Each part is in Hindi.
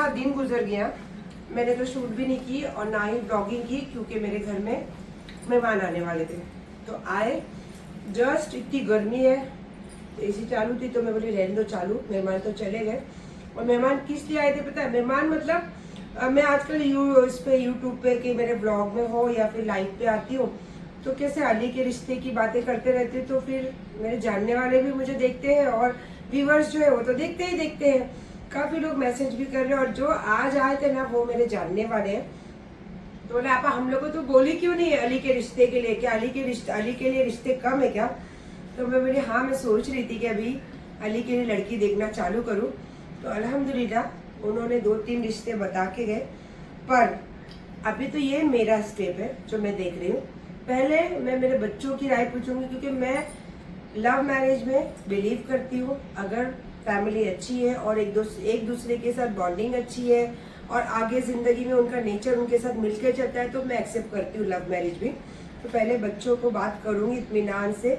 अच्छा दिन गुजर गया। मैंने तो शूट भी नहीं की और ना ही ब्लॉगिंग की, क्योंकि मेरे घर में मेहमान आने वाले थे। तो आए, जस्ट इतनी गर्मी है, एसी चालू थी तो मैं बोली रहने दो चालू, मेहमान तो चले गए। और मेहमान किस लिए आए थे पता है? मेहमान मतलब मैं आजकल इस पे यूट्यूब पे कि मेरे ब्लॉग में हो या फिर लाइव पे आती हूँ, तो कैसे अली के रिश्ते की बातें करते रहते, तो फिर मेरे जानने वाले भी मुझे देखते हैं और व्यूवर्स जो है वो तो देखते ही देखते हैं। काफी लोग मैसेज भी कर रहे हैं, और जो आज आए थे ना वो मेरे जानने वाले हैं। तो बोले आपा हम लोग तो बोली क्यों नहीं है अली के रिश्ते के लिए, क्या अली के लिए रिश्ते कम है क्या? तो मैं बोली हाँ, मैं सोच रही थी कि अभी अली के लिए लड़की देखना चालू करूँ। तो अल्हम्दुलिल्लाह उन्होंने 2-3 रिश्ते बता के गए, पर अभी तो ये मेरा स्टेप है जो मैं देख रही हूँ। पहले मैं मेरे बच्चों की राय पूछूंगी, क्योंकि मैं लव मैरिज में बिलीव करती हूँ। अगर फैमिली अच्छी है और एक दूसरे के साथ बॉन्डिंग अच्छी है और आगे जिंदगी में उनका नेचर उनके साथ मिलकर चलता है, तो मैं एक्सेप्ट करती हूँ लव मैरिज भी। तो पहले बच्चों को बात करूंगी इत्मीनान से।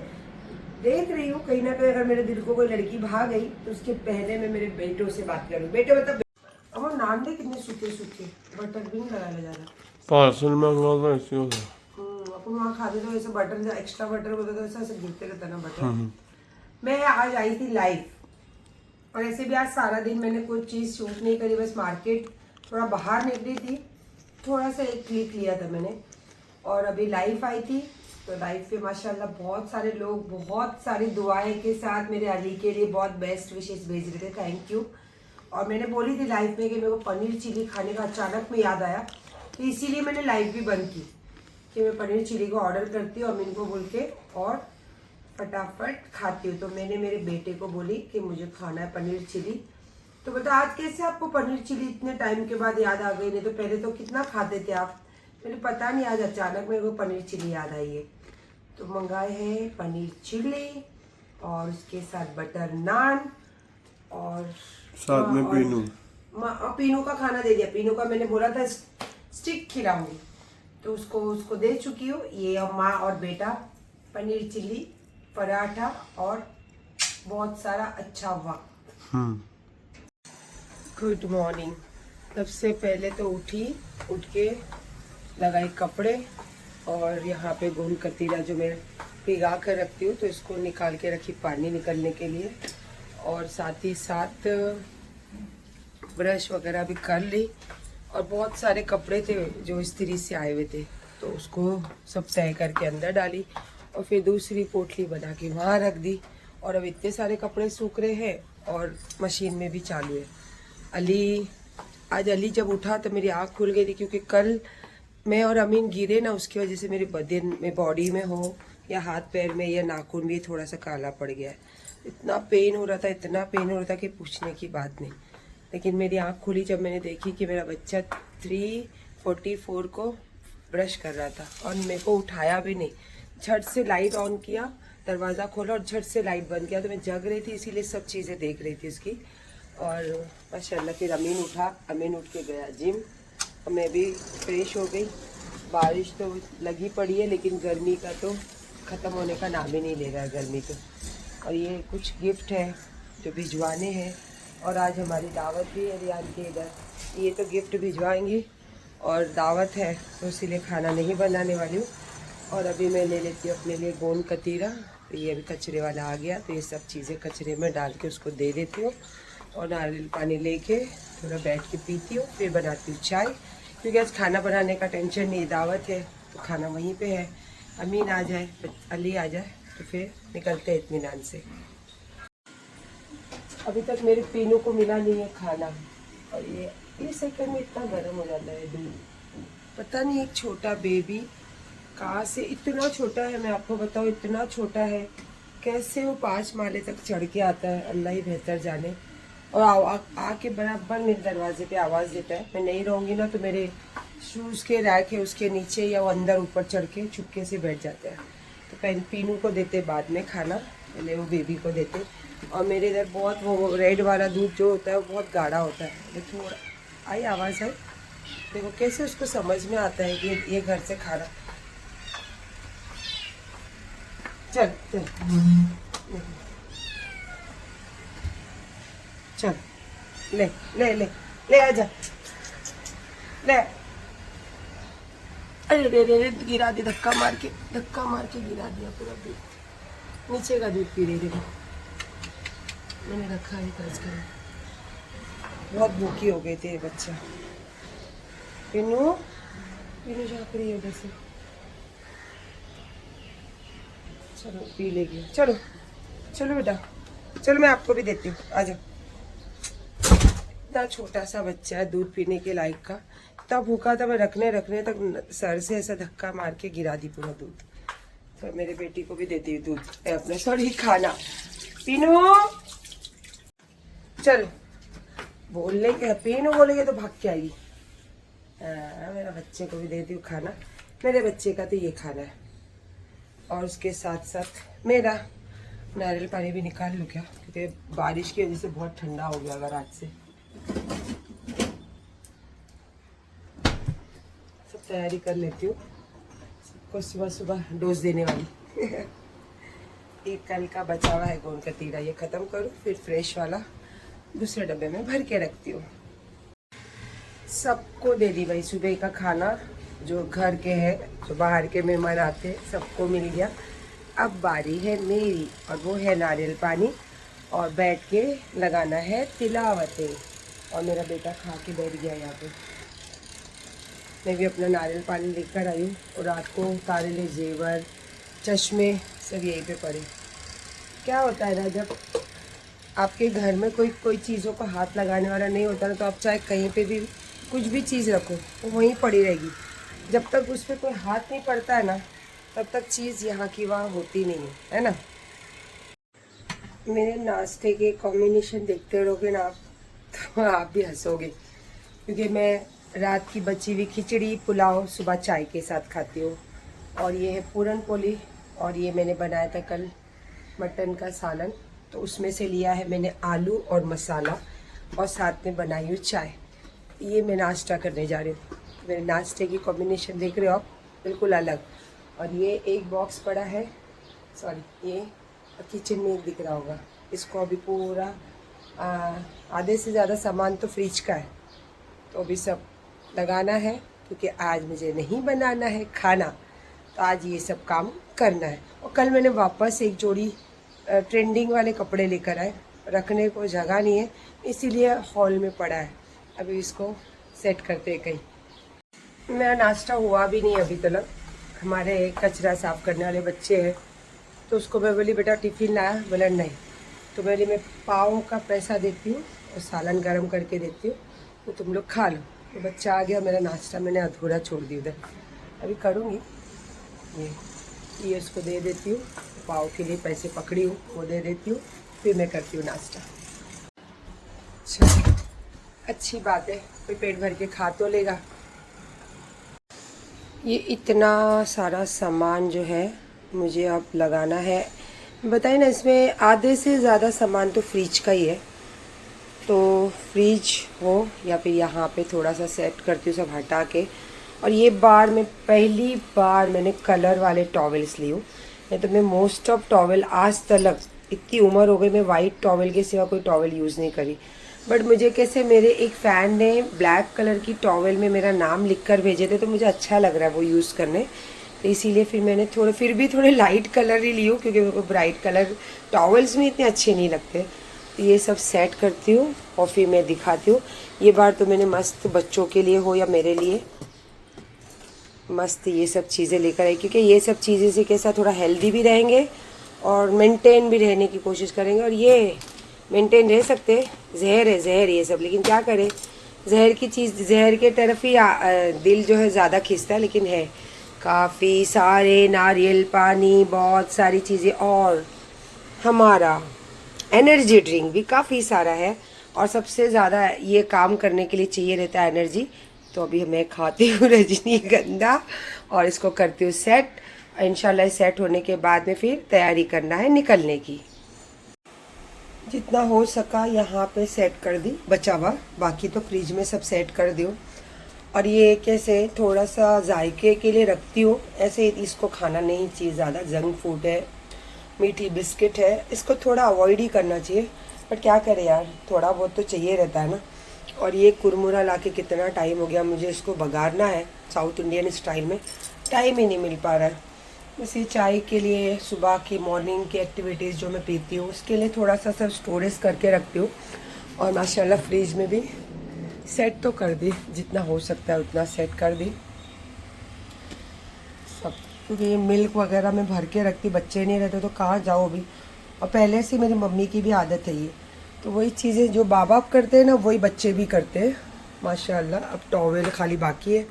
देख रही हूँ कहीं ना कहीं अगर मेरे दिल को कोई लड़की भा गई तो उसके पहले मैं मेरे बेटों से बात करूँ। बेटे मतलब और नान दे कितने सूखे सूखे, बटर भी नहीं लगाया जा रहा। पार्सल मंगवा दो ऐसे होगा। अपन वहाँ खाते तो ऐसे बटर, एक्स्ट्रा बटर होता तो ऐसा गिरते रहता ना बटर। मैं आज आई थी लाइव, और ऐसे भी आज सारा दिन मैंने कोई चीज़ शूट नहीं करी, बस मार्केट थोड़ा बाहर निकली थी, थोड़ा सा एक क्लिक लिया था मैंने, और अभी लाइव आई थी। तो लाइव पे माशाल्लाह बहुत सारे लोग बहुत सारी दुआएं के साथ मेरे अली के लिए बहुत बेस्ट विशेष भेज रहे थे, थैंक यू। और मैंने बोली थी लाइव में कि मेरे को पनीर चिली खाने का अचानक में याद आया, तो इसीलिए मैंने लाइव भी बंद की कि मैं पनीर चिली को ऑर्डर करती हूँ अमीन को बोल के और फटाफट खाती हूँ। तो मैंने मेरे बेटे को बोली कि मुझे खाना है पनीर चिली। तो बता आज कैसे आपको पनीर चिली इतने टाइम के बाद याद आ गई? नहीं तो पहले तो कितना खाते थे आप। मुझे पता नहीं आज अचानक मेरे को पनीर चिली याद आई है। तो मंगाए हैं पनीर चिली और उसके साथ बटर नान और साथ में पीनू। पीनू का खाना दे दिया। पीनू का मैंने बोला था स्टिक खिलाऊंगी, तो उसको दे चुकी हूँ। ये माँ और बेटा पनीर चिली, पराठा और बहुत सारा अच्छा वक्त। Good morning. सबसे पहले तो उठ के लगाई कपड़े, और यहाँ पे गोंद कतीरा जो मैं भिगा कर रखती हूँ तो इसको निकाल के रखी पानी निकलने के लिए, और साथ ही साथ ब्रश वगैरह भी कर ली। और बहुत सारे कपड़े थे जो इस्त्री से आए हुए थे, तो उसको सब तय करके अंदर डाली और फिर दूसरी पोटली बना के वहाँ रख दी। और अब इतने सारे कपड़े सूख रहे हैं और मशीन में भी चालू है। आज अली जब उठा तो मेरी आँख खुल गई थी, क्योंकि कल मैं और अमीन गिरे ना, उसकी वजह से मेरे बदन में, बॉडी में हो या हाथ पैर में या नाखून भी थोड़ा सा काला पड़ गया है। इतना पेन हो रहा था, इतना पेन हो रहा था कि पूछने की बात नहीं। लेकिन मेरी आँख खुली जब मैंने देखी कि मेरा बच्चा 3:44 को ब्रश कर रहा था और मेरे को उठाया भी नहीं। झट से लाइट ऑन किया, दरवाज़ा खोला और झट से लाइट बंद किया। तो मैं जग रही थी, इसीलिए सब चीज़ें देख रही थी उसकी। और माशाल्लाह फिर अमीन उठा, अमीन उठ के गया जिम और मैं भी फ्रेश हो गई। बारिश तो लगी पड़ी है, लेकिन गर्मी का तो ख़त्म होने का नाम ही नहीं ले रहा है गर्मी तो। और ये कुछ गिफ्ट है जो भिजवाने हैं, और आज हमारी दावत भी है रियान के इधर। ये तो गिफ्ट भिजवाएंगी और दावत है, तो इसीलिए खाना नहीं बनाने वाली हूँ। और अभी मैं ले लेती हूँ अपने लिए गोंद कतीरा। तो ये अभी कचरे वाला आ गया, तो ये सब चीज़ें कचरे में डाल के उसको दे देती हूँ और नारियल पानी लेके थोड़ा बैठ के पीती हूँ। फिर बनाती हूँ चाय, क्योंकि आज खाना बनाने का टेंशन नहीं, दावत है तो खाना वहीं पे है। अमीन आ जाए, अली आ जाए, तो फिर निकलते हैं इत्मीनान से। अभी तक मेरे पीनू को मिला नहीं है खाना, और ये सेकंड में इतना गर्म हो जाता है दूध। पता नहीं एक छोटा बेबी कहाँ से, इतना छोटा है, मैं आपको बताऊँ इतना छोटा है, कैसे वो 5 माले तक चढ़ के आता है, अल्लाह ही बेहतर जाने। और आके बराबर मेरे दरवाजे पे आवाज़ देता है। मैं नहीं रहूँगी ना तो मेरे शूज़ के रैक है उसके नीचे, या वो अंदर ऊपर चढ़ के चुपके से बैठ जाते हैं। तो पीनू को देते बाद में खाना, पहले वो बेबी को देते। और मेरे इधर बहुत वो रेड वाला दूध जो होता है वो बहुत गाढ़ा होता है। देखो थोड़ा आई आवाज़ है, देखो कैसे उसको समझ में आता है कि ये घर से खाना। चल चल चल, ले ले ले ले आजा, ले। अरे रे रे रे, गिरा दी, धक्का मार के गिरा दिया पूरा दूध। नीचे का दूध पी रही देखो, मैंने रखा है कर्ज कर। बहुत भूखी हो गई थी ये बच्चा। पिनू पिनू झाँक रही है उधर से। चलो पी लेगी, चलो चलो बेटा, चलो मैं आपको भी देती हूँ, आ जाओ। इतना छोटा सा बच्चा है दूध पीने के लायक का, इतना भूखा था, मैं रखने तक सर से ऐसा धक्का मार के गिरा दी पूरा दूध। तो मेरे बेटी को भी देती हूँ दूध अपने, सॉरी खाना। पीनू चलो, बोलने के पीनू बोलेंगे तो भाग के आएगी। मेरा बच्चे को भी देती हूँ खाना। मेरे बच्चे का तो ये खाना है, और उसके साथ साथ मेरा नारियल पानी भी निकाल लूँ क्या, क्योंकि बारिश की वजह से बहुत ठंडा हो गया अगर आज से। सब तैयारी कर लेती हूँ, सबको सुबह सुबह डोज देने वाली। एक कल का बचा हुआ है गोंद कतीरा, ये ख़त्म करूँ, फिर फ्रेश वाला दूसरे डब्बे में भर के रखती हूँ। सबको दे दी भाई सुबह का खाना, जो घर के हैं, जो बाहर के मेहमान आते हैं, सबको मिल गया। अब बारी है मेरी, और वो है नारियल पानी, और बैठ के लगाना है तिलावतें। और मेरा बेटा खा के बैठ गया यहाँ पे। मैं भी अपना नारियल पानी लेकर आई हूँ, और रात को उतारे ले जेवर चश्मे सब यहीं पे पड़े। क्या होता है ना, जब आपके घर में कोई चीज़ों को हाथ लगाने वाला नहीं होता ना, तो आप चाहे कहीं पे भी कुछ भी चीज़ रखो वो वहीं पड़ी रहेगी। जब तक उस पर कोई हाथ नहीं पड़ता है ना, तब तक चीज़ यहाँ की वहाँ होती नहीं है ना। मेरे नाश्ते के कॉम्बिनेशन देखते रहोगे ना आप, तो आप भी हंसोगे, क्योंकि मैं रात की बची हुई खिचड़ी पुलाव सुबह चाय के साथ खाती हूँ। और ये है पूरन पोली, और ये मैंने बनाया था कल मटन का सालन, तो उसमें से लिया है मैंने आलू और मसाला, और साथ में बनाई हूँ चाय। ये मैं नाश्ता करने जा रही हूँ। मेरे नाश्ते की कॉम्बिनेशन देख रहे हो आप, बिल्कुल अलग। और ये एक बॉक्स पड़ा है, सॉरी ये किचन में दिख रहा होगा, इसको अभी पूरा आधे से ज़्यादा सामान तो फ्रिज का है, तो अभी सब लगाना है, क्योंकि आज मुझे नहीं बनाना है खाना, तो आज ये सब काम करना है। और कल मैंने वापस एक जोड़ी ट्रेंडिंग वाले कपड़े लेकर आए, रखने को जगह नहीं है, इसीलिए हॉल में पड़ा है। अभी इसको सेट करते हैं कहीं। मेरा नाश्ता हुआ भी नहीं अभी तक। हमारे कचरा साफ़ करने वाले बच्चे हैं, तो उसको मैं बोली बेटा टिफ़िन लाया, बोला नहीं, तो बोली मैं पाव का पैसा देती हूँ और सालन गरम करके देती हूँ, तो तुम लोग खा लो। तो बच्चा आ गया, मेरा नाश्ता मैंने अधूरा छोड़ दिया उधर, अभी करूँगी। ये उसको दे देती हूँ, पाव के लिए पैसे पकड़ी हूँ, वो दे देती हूँ, फिर मैं करती हूँ नाश्ता। अच्छा, अच्छी बात है, कोई पेट भर के खा तो लेगा। ये इतना सारा सामान जो है मुझे अब लगाना है, बताइए ना, इसमें आधे से ज़्यादा सामान तो फ्रिज का ही है, तो फ्रिज हो या फिर यहाँ पे थोड़ा सा सेट करती हूँ सब हटा के। और ये बार में पहली बार मैंने कलर वाले टॉवेल्स ली हूँ, नहीं तो मैं मोस्ट ऑफ टॉवेल आज तक, इतनी उम्र हो गई, मैं वाइट टॉवेल के सिवा कोई टॉवेल यूज़ नहीं करी। बट मुझे कैसे मेरे एक फ़ैन ने ब्लैक कलर की टॉवेल में मेरा नाम लिख कर भेजे थे, तो मुझे अच्छा लग रहा है वो यूज़ करने, तो इसीलिए फिर मैंने थोड़े लाइट कलर ही ली हूँ, क्योंकि मेरे को ब्राइट कलर टॉवेल्स में इतने अच्छे नहीं लगते। तो ये सब सेट करती हूँ और फिर मैं दिखाती हूँ। ये बार तो मैंने मस्त बच्चों के लिए हो या मेरे लिए मस्त ये सब चीज़ें लेकर आई, क्योंकि ये सब चीज़ें से कैसा थोड़ा हेल्दी भी रहेंगे और मेंटेन भी रहने की कोशिश करेंगे। और ये मेंटेन रह सकते, जहर है जहर ये सब, लेकिन क्या करें, जहर की चीज़, जहर के तरफ ही दिल जो है ज़्यादा खींचता है। लेकिन है काफ़ी सारे नारियल पानी, बहुत सारी चीज़ें, और हमारा एनर्जी ड्रिंक भी काफ़ी सारा है, और सबसे ज़्यादा ये काम करने के लिए चाहिए रहता है एनर्जी। तो अभी मैं खाती हूँ रजनीगंधा और इसको करती हूँ सेट। इंशाल्लाह सेट होने के बाद में फिर तैयारी करना है निकलने की। जितना हो सका यहाँ पे सेट कर दी बचा हुआ, बाकी तो फ्रिज में सब सेट कर दियो। और ये कैसे थोड़ा सा जायके के लिए रखती हूँ, ऐसे इसको खाना नहीं चाहिए ज़्यादा, जंक फूड है, मीठी बिस्किट है, इसको थोड़ा अवॉइड ही करना चाहिए। बट क्या करें यार, थोड़ा बहुत तो चाहिए रहता है ना। और ये कुरमुरा लाके कितना टाइम हो गया, मुझे इसको बघारना है साउथ इंडियन स्टाइल में, टाइम ही नहीं मिल पा रहा है। बस ये चाय के लिए सुबह की मॉर्निंग की एक्टिविटीज़ जो मैं पीती हूँ उसके लिए थोड़ा सा सब स्टोरेज करके रखती हूँ। और माशाल्लाह फ्रिज में भी सेट तो कर दी, जितना हो सकता है उतना सेट कर दी सब, क्योंकि ये मिल्क वगैरह में भर के रखती, बच्चे नहीं रहते तो कहाँ जाओ भी। और पहले से मेरी मम्मी की भी आदत है ये, तो वही चीज़ें जो बाप बाप करते हैं ना वही बच्चे भी करते हैं माशाल्लाह। अब टॉवेल खाली बाकी है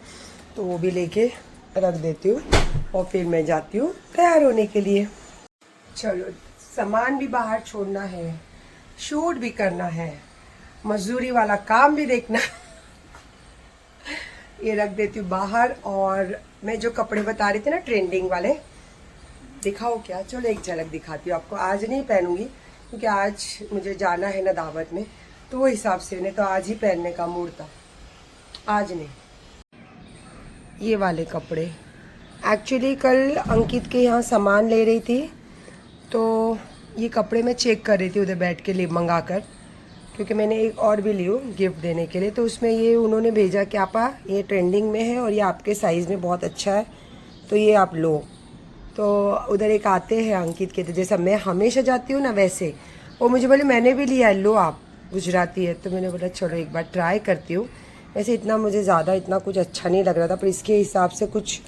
तो वो भी लेके रख देती हूँ और फिर मैं जाती हूँ तैयार होने के लिए। चलो सामान भी बाहर छोड़ना है, शूट भी करना है, मजदूरी वाला काम भी देखना ये रख देती हूँ बाहर। और मैं जो कपड़े बता रही थी ना ट्रेंडिंग वाले, दिखाओ क्या? चलो एक झलक दिखाती हूँ आपको। आज नहीं पहनूंगी क्योंकि आज मुझे जाना है ना दावत में, तो वो हिसाब से नहीं तो आज ही पहनने का मूड था, आज नहीं। ये वाले कपड़े एक्चुअली कल अंकित के यहाँ सामान ले रही थी तो ये कपड़े मैं चेक कर रही थी उधर बैठ के लिए मंगा कर, क्योंकि मैंने एक और भी ली हूँ गिफ्ट देने के लिए। तो उसमें ये उन्होंने भेजा कि आपा ये ट्रेंडिंग में है और ये आपके साइज़ में बहुत अच्छा है तो ये आप लो। तो उधर एक आते हैं अंकित के, तो जैसा मैं हमेशा जाती हूँ ना वैसे वो मुझे बोले मैंने भी लिया है, लो आप, गुजराती है। तो मैंने बोला चलो एक बार ट्राई करती हूँ। वैसे इतना मुझे ज़्यादा इतना कुछ अच्छा नहीं लग रहा था, पर इसके हिसाब से कुछ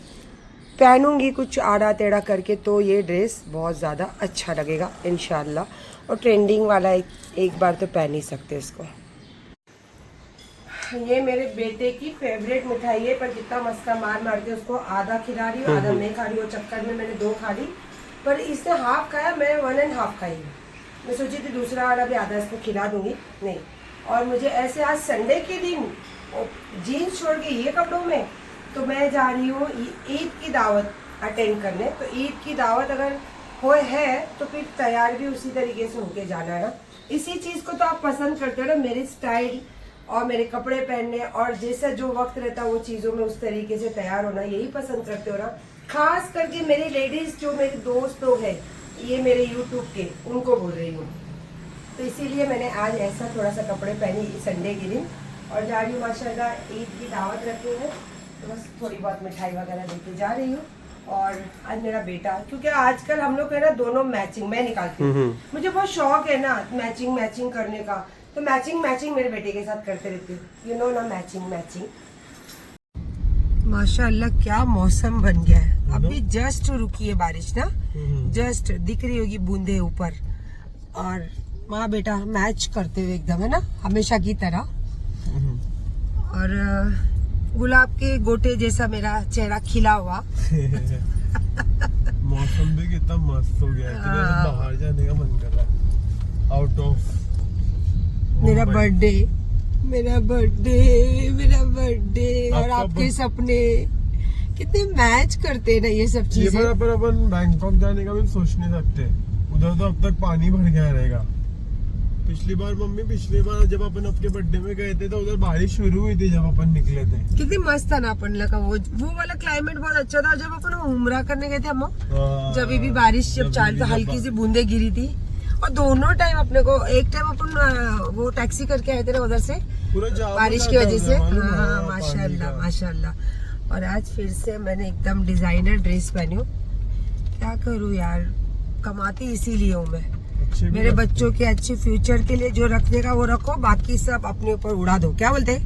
पहनूंगी कुछ आड़ा टेढ़ा करके तो ये ड्रेस बहुत ज़्यादा अच्छा लगेगा इंशाल्लाह। और ट्रेंडिंग वाला एक बार तो पहन ही सकते इसको। ये मेरे बेटे की फेवरेट मिठाई है, पर कितना मस्का मार के उसको आधा खिला रही हूँ, आधा मैं खा रही हूँ। चक्कर में मैंने 2 खा ली, पर इसने हाफ खाया, मैं 1.5 खाई। मैं सोची थी दूसरा वाला भी आधा इसको खिला दूंगी, नहीं। और मुझे ऐसे आज संडे के दिन जीन्स छोड़ के ये कपड़ों में, तो मैं जा रही हूँ ईद की दावत अटेंड करने। तो ईद की दावत अगर हो है तो फिर तैयार भी उसी तरीके से होके जाना है ना। इसी चीज़ को तो आप पसंद करते हो ना, मेरी स्टाइल और मेरे कपड़े पहनने, और जैसा जो वक्त रहता है वो चीज़ों में उस तरीके से तैयार होना, यही पसंद करते हो ना। खास करके मेरी लेडीज़ जो मेरे दोस्त लोग हैं, ये मेरे यूट्यूब के, उनको बोल रही हूँ। तो इसीलिए मैंने आज ऐसा थोड़ा सा कपड़े पहनी संडे के दिन, और जा रही हूँ माशाल्लाह ईद की दावत रखी है, तो बस थोड़ी बहुत मिठाई वगैरह देके जा रही हूँ। और आज मेरा बेटा, क्योंकि आजकल हम लोग है ना दोनों मैचिंग मैं निकालती हूँ, मुझे बहुत शौक है ना मैचिंग करने का, तो मैचिंग मेरे बेटे के साथ करते रहती हूँ, यू नो ना, मैचिंग। माशाल्लाह क्या मौसम बन गया है। अभी जस्ट रुकी है बारिश ना, जस्ट दिख रही होगी बूंदे ऊपर, और माँ बेटा मैच करते हुए एकदम, है ना, हमेशा की तरह। और गुलाब के गोटे जैसा मेरा चेहरा खिला हुआ मौसम भी कितना मस्त हो गया है, तो बाहर जाने का मन कर रहा है आउट ऑफ। मेरा बर्थडे और आपके सपने कितने मैच करते हैं ना ये सब चीजें। ये पर अपन बैंकॉक जाने का भी सोच नहीं सकते, उधर तो अब तक पानी भर गया रहेगा। पिछली बार जब अपन अपने बर्थडे में गए थे तो उधर बारिश शुरू हुई थी जब अपन निकले थे। कितनी मस्त था ना अपन लगा, वो वाला क्लाइमेट बहुत अच्छा था। जब अपन उम्रा करने गए थे हम, जब भी बारिश जब चालू हल्की सी बूंदे गिरी थी, और दोनों टाइम अपने को, एक टाइम अपन वो टैक्सी करके आए थे ना उधर से बारिश की वजह से। हाँ माशाल्लाह। और आज फिर से मैंने एकदम डिजाइनर ड्रेस पहनी हूँ। क्या करूँ यार, कमाती इसीलिए हूँ मैं। मेरे बच्चों के अच्छे फ्यूचर के लिए जो रखने का वो रखो, बाकी सब अपने ऊपर उड़ा दो। क्या बोलते हैं,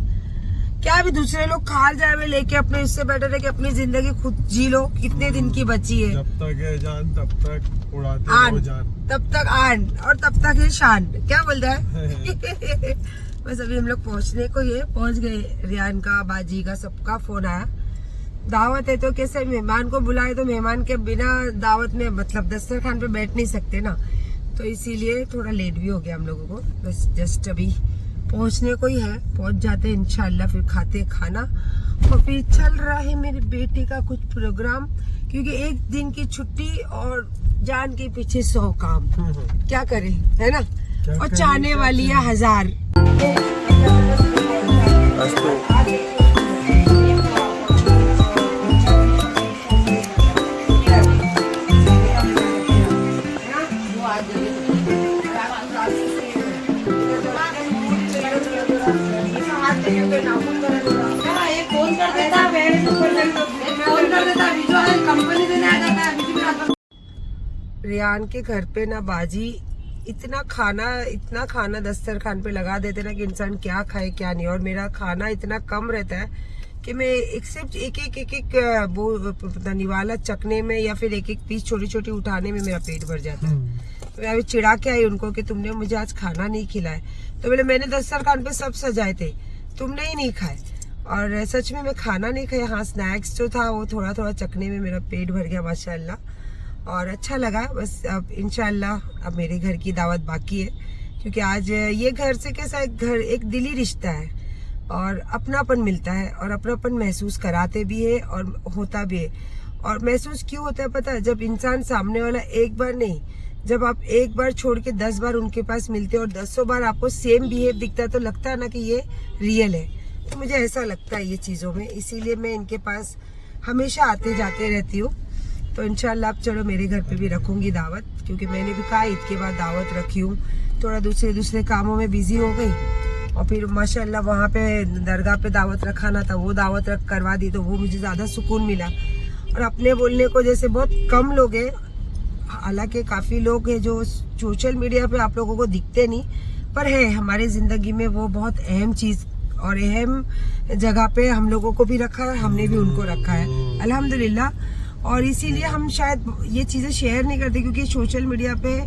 क्या भी दूसरे लोग खा जाए लेके, अपने इससे बेटर है कि अपनी जिंदगी खुद जी लो। कितने दिन की बची है, जब तक है जान तब तक उड़ाते रहो जान, तब तक आन और तब तक है शान। क्या बोलता है बस अभी हम लोग पहुंच गए। रियान का, बाजी का, सबका फोन आया। दावत है तो कैसे मेहमान को बुलाए, तो मेहमान के बिना दावत में मतलब दस्तरखान पे बैठ नहीं सकते ना, तो इसीलिए थोड़ा लेट भी हो गया हम लोगों को। बस जस्ट अभी पहुंचने को ही है, पहुंच जाते हैं इंशाल्लाह, फिर खाते खाना। और फिर चल रहा है मेरे बेटे का कुछ प्रोग्राम, क्योंकि एक दिन की छुट्टी और जान के पीछे 100 काम। क्या करें, है ना, और चाहने वाली है 1000। रियान के घर पे ना बाजी इतना खाना दस्तरखान पे लगा देते ना कि इंसान क्या खाए क्या नहीं। और मेरा खाना इतना कम रहता है कि मैं सिर्फ एक वो निवाला चखने में या फिर एक पीस छोटी छोटी उठाने में मेरा पेट भर जाता है। तो मैं अभी चिढ़ा के आई उनको कि तुमने मुझे आज खाना नहीं खिलाया। तो मैंने दस्तरखान पे सब सजाए थे, तुमने ही नहीं खाए। और सच में मैं खाना नहीं खाया। हाँ, स्नैक्स जो था वो थोड़ा थोड़ा चखने में मेरा पेट भर गया माशाल्लाह, और अच्छा लगा। बस अब इंशाल्लाह अब मेरे घर की दावत बाकी है, क्योंकि आज ये घर से कैसा एक दिली रिश्ता है और अपनापन मिलता है और अपनापन महसूस कराते भी है और होता भी है। और महसूस क्यों होता है पता है? जब इंसान सामने वाला एक बार नहीं, जब आप एक बार छोड़ के 10 बार उनके पास मिलते हो और 10 बार आपको सेम बिहेव दिखता है तो लगता है ना कि ये रियल है। तो मुझे ऐसा लगता है ये चीज़ों में, इसीलिए मैं इनके पास हमेशा आते जाते रहती हूँ। तो इंशाल्लाह अब चलो मेरे घर पे भी रखूंगी दावत, क्योंकि मैंने भी कहा ईद के बाद दावत रखी हूँ। थोड़ा दूसरे कामों में बिजी हो गई और फिर माशाल्लाह वहाँ पे दरगाह पे दावत रखाना था, वो दावत करवा दी, तो वो मुझे ज़्यादा सुकून मिला। और अपने बोलने को जैसे बहुत कम लोग हैं, हालांकि काफ़ी लोग हैं जो सोशल मीडिया पे आप लोगों को दिखते नहीं, पर है हमारी ज़िंदगी में वो बहुत अहम चीज़ और अहम जगह पे हम लोगों को भी रखा है, हमने भी उनको रखा है अल्हम्दुलिल्लाह। और इसीलिए हम शायद ये चीज़ें शेयर नहीं करते, क्योंकि सोशल मीडिया पे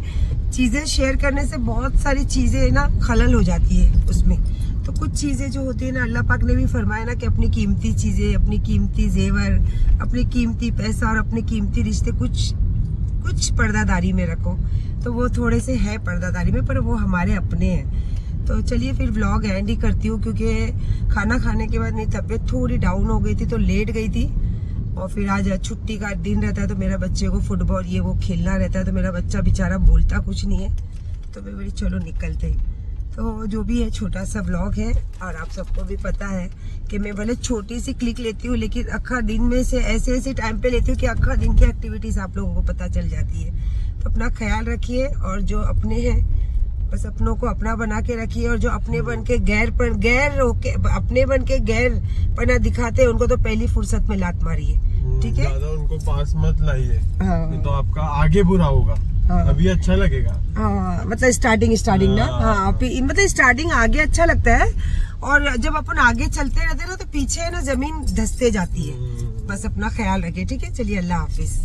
चीज़ें शेयर करने से बहुत सारी चीज़ें ना खलल हो जाती है उसमें। तो कुछ चीज़ें जो होती है ना, अल्लाह पाक ने भी फरमाया ना कि अपनी कीमती चीज़ें, अपनी कीमती जेवर, अपनी कीमती पैसा और अपने कीमती रिश्ते कुछ पर्दादारी में रखो। तो वो थोड़े से है पर्दादारी में, पर वो हमारे अपने हैं। तो चलिए फिर व्लॉग एंड ही करती हूँ, क्योंकि खाना खाने के बाद मेरी तबीयत थोड़ी डाउन हो गई थी तो लेट गई थी। और फिर आज छुट्टी का दिन रहता है तो मेरा बच्चे को फुटबॉल ये वो खेलना रहता है, तो मेरा बच्चा बेचारा बोलता कुछ नहीं है। तो मैं बोली चलो निकलते। तो जो भी है छोटा सा व्लॉग है, और आप सबको भी पता है कि मैं भले छोटी सी क्लिक लेती हूँ, लेकिन अक्खा दिन में से ऐसे टाइम पे लेती हूँ कि अक्खा दिन की एक्टिविटीज आप लोगों को पता चल जाती है। तो अपना ख्याल रखिए, और जो अपने हैं बस अपनों को अपना बना के रखिए, और जो अपने बन के गैर अपने बन के गैर पना दिखाते हैं उनको तो पहली फुर्सत में लात मारिए, ठीक है? ज्यादा उनको पास मत लाइए, हाँ। तो आपका आगे बुरा होगा। हाँ। अभी अच्छा लगेगा। हाँ, मतलब स्टार्टिंग ना। हाँ, मतलब स्टार्टिंग आगे अच्छा लगता है, और जब अपन आगे चलते रहते हैं ना तो पीछे ना जमीन धंसते जाती है। बस अपना ख्याल रखिए, ठीक है? चलिए अल्लाह हाफिज।